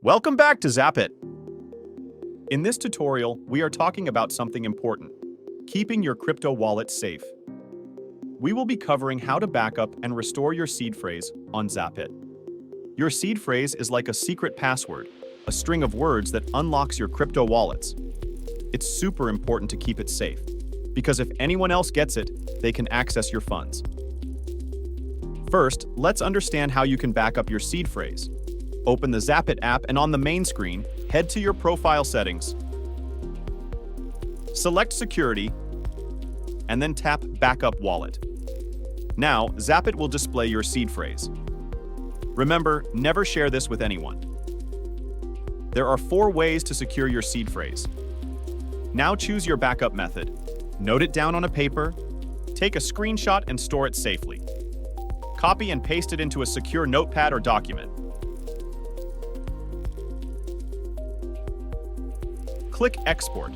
Welcome back to Zapit. In this tutorial, we are talking about something important: keeping your crypto wallet safe. We will be covering how to backup and restore your seed phrase on Zapit. Your seed phrase is like a secret password, a string of words that unlocks your crypto wallets. It's super important to keep it safe, because if anyone else gets it, they can access your funds. First, let's understand how you can back up your seed phrase. Open the Zapit app and on the main screen, head to your profile settings. Select Security, and then tap Backup Wallet. Now, Zapit will display your seed phrase. Remember, never share this with anyone. There are 4 ways to secure your seed phrase. Now choose your backup method. Note it down on a paper, take a screenshot and store it safely. Copy and paste it into a secure notepad or document. Click Export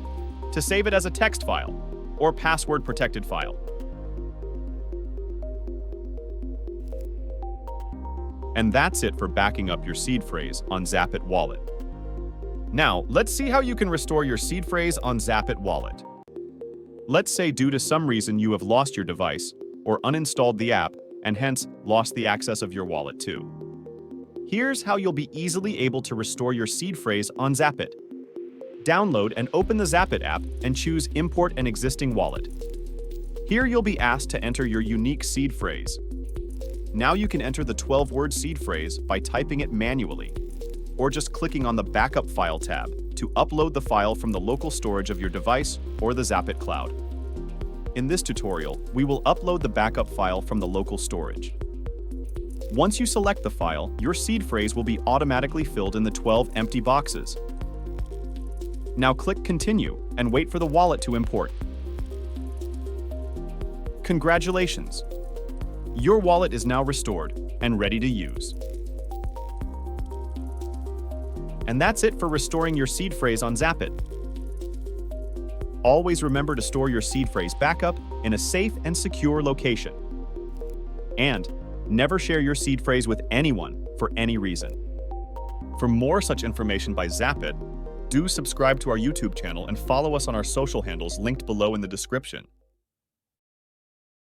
to save it as a text file or password-protected file. And that's it for backing up your seed phrase on Zapit Wallet. Now, let's see how you can restore your seed phrase on Zapit Wallet. Let's say due to some reason you have lost your device or uninstalled the app and hence lost the access of your wallet too. Here's how you'll be easily able to restore your seed phrase on Zapit. Download and open the Zapit app and choose Import an existing wallet. Here you'll be asked to enter your unique seed phrase. Now you can enter the 12-word seed phrase by typing it manually, or just clicking on the Backup File tab to upload the file from the local storage of your device or the Zapit cloud. In this tutorial, we will upload the backup file from the local storage. Once you select the file, your seed phrase will be automatically filled in the 12 empty boxes. Now click Continue and wait for the wallet to import. Congratulations! Your wallet is now restored and ready to use. And that's it for restoring your seed phrase on Zapit. Always remember to store your seed phrase backup in a safe and secure location. And never share your seed phrase with anyone for any reason. For more such information by Zapit, do subscribe to our YouTube channel and follow us on our social handles linked below in the description.